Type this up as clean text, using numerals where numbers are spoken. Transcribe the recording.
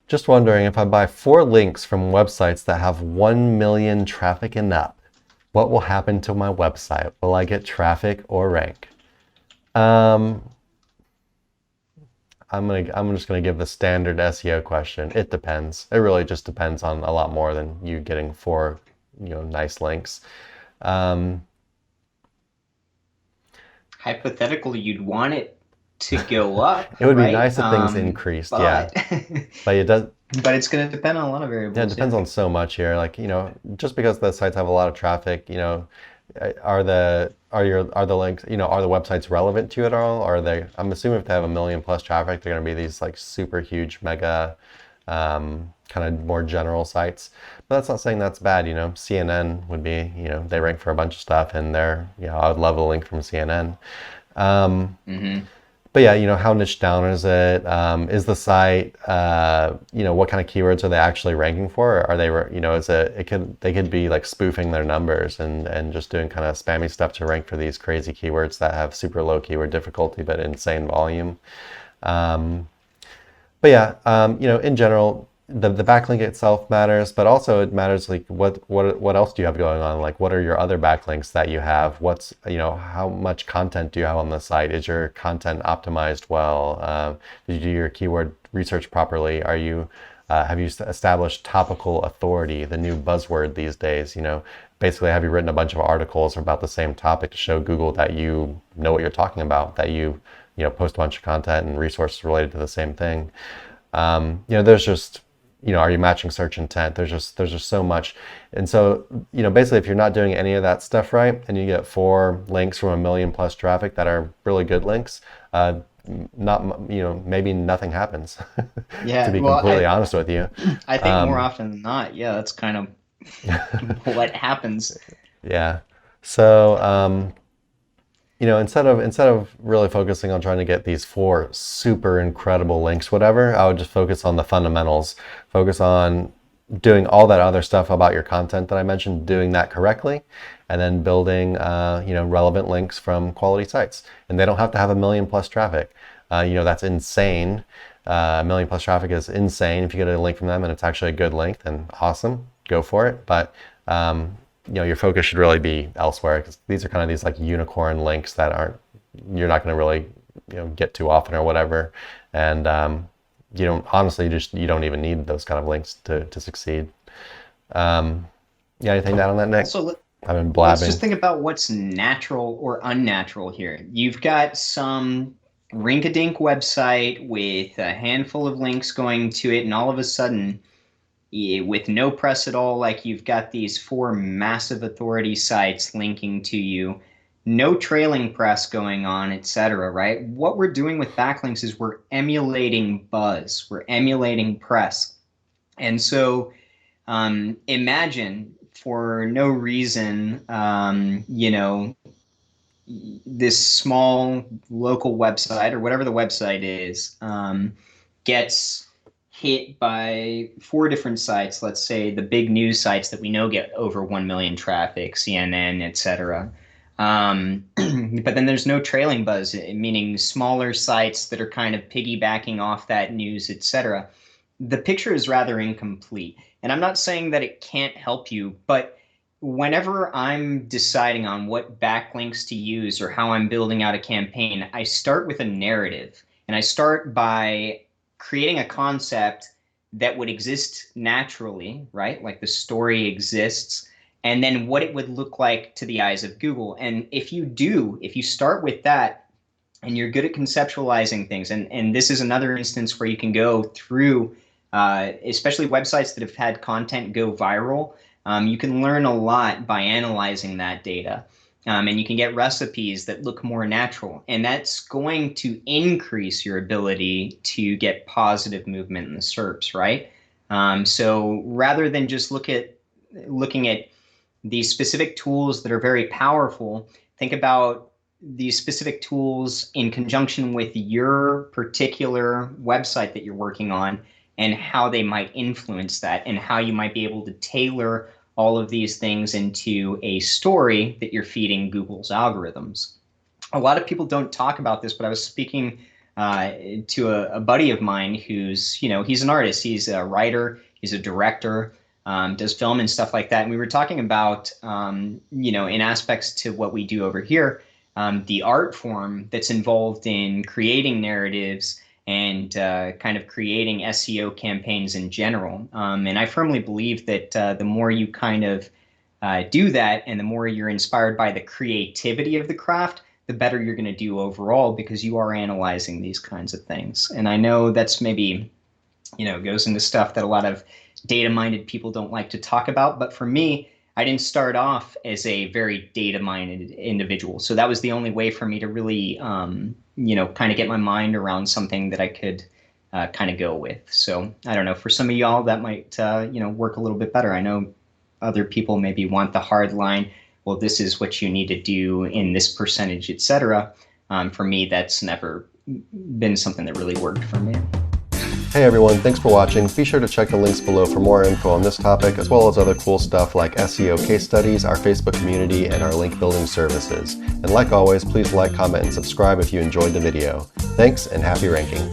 Just wondering, if I buy 4 links from websites that have 1 million traffic and up, what will happen to my website? Will I get traffic or rank? Um, I'm just gonna give the standard SEO question. It depends. It really just depends on a lot more than you getting 4, nice links. Um, Hypothetically, you'd want it to go up, it would be right? nice if things increased, yeah. But But it does, but it's going to depend on a lot of yeah, it variables. Yeah. depends on so much here. Like, just because the sites have a lot of traffic, are the links, are the websites relevant to it at all? Or are they, I'm assuming if they have a million plus traffic, they're going to be these like super huge mega kind of more general sites. But that's not saying that's bad, CNN would be, they rank for a bunch of stuff and I would love a link from CNN. Um, Hmm. but yeah, how niche down is it? Is the site, what kind of keywords are they actually ranking for? Are they, they could be like spoofing their numbers and just doing kind of spammy stuff to rank for these crazy keywords that have super low keyword difficulty but insane volume. Um, but yeah, in general, the backlink itself matters, but also it matters like what else do you have going on? Like what are your other backlinks that you have? What's how much content do you have on the site? Is your content optimized well? Did you do your keyword research properly? Have you established topical authority, the new buzzword these days? Basically, have you written a bunch of articles about the same topic to show Google that you know what you're talking about, that post a bunch of content and resources related to the same thing. There's just, are you matching search intent? There's just so much. And so, basically if you're not doing any of that stuff right and you get 4 links from a million plus traffic that are really good links, not, maybe nothing happens, to Yeah. be Well, completely honest with you. I think more Um, often than not, yeah, that's kind of what happens. yeah. So, instead of really focusing on trying to get these 4 super incredible links, whatever, I would just focus on the fundamentals. Focus on doing all that other stuff about your content that I mentioned, doing that correctly, and then building, relevant links from quality sites. And they don't have to have a million plus traffic. That's insane. A million plus traffic is insane. If you get a link from them and it's actually a good link, then awesome, go for it. But your focus should really be elsewhere because these are kind of these like unicorn links that you're not going to really get too often or whatever, and you don't honestly just you don't even need those kind of links to succeed. Yeah, anything down on that, Nick? Also, I've been let's blabbing. just think about what's natural or unnatural here. You've got some rink-a-dink website with a handful of links going to it, and all of a sudden, with no press at all, like you've got these 4 massive authority sites linking to you, no trailing press going on, etc., right? What we're doing with backlinks is we're emulating buzz, we're emulating press. And so imagine for no reason, this small local website or whatever the website is gets hit by 4 different sites. Let's say the big news sites that we know get over 1 million traffic, CNN, etc. But then there's no trailing buzz, meaning smaller sites that are kind of piggybacking off that news, etc. The picture is rather incomplete. And I'm not saying that it can't help you, but whenever I'm deciding on what backlinks to use or how I'm building out a campaign, I start with a narrative. And I start by creating a concept that would exist naturally, right? Like the story exists, and then what it would look like to the eyes of Google. And if you start with that and you're good at conceptualizing things, and this is another instance where you can go through, especially websites that have had content go viral, you can learn a lot by analyzing that data. And you can get recipes that look more natural. And that's going to increase your ability to get positive movement in the SERPs, right? So rather than just looking at these specific tools that are very powerful, think about these specific tools in conjunction with your particular website that you're working on and how they might influence that and how you might be able to tailor all of these things into a story that you're feeding Google's algorithms. A lot of people don't talk about this, but I was speaking to a buddy of mine who's, he's an artist. He's a writer. He's a director. Does film and stuff like that. And we were talking about, in aspects to what we do over here, the art form that's involved in creating narratives and kind of creating SEO campaigns in general. And I firmly believe that the more you kind of do that and the more you're inspired by the creativity of the craft, the better you're going to do overall, because you are analyzing these kinds of things. And I know that's maybe, goes into stuff that a lot of data-minded people don't like to talk about. But for me, I didn't start off as a very data-minded individual. So that was the only way for me to really, kind of get my mind around something that I could kind of go with. So I don't know, for some of y'all that might, work a little bit better. I know other people maybe want the hard line. Well, this is what you need to do in this percentage, etc. For me, that's never been something that really worked for me. Hey everyone, thanks for watching. Be sure to check the links below for more info on this topic, as well as other cool stuff like SEO case studies, our Facebook community, and our link building services. And like always, please like, comment, and subscribe if you enjoyed the video. Thanks, and happy ranking.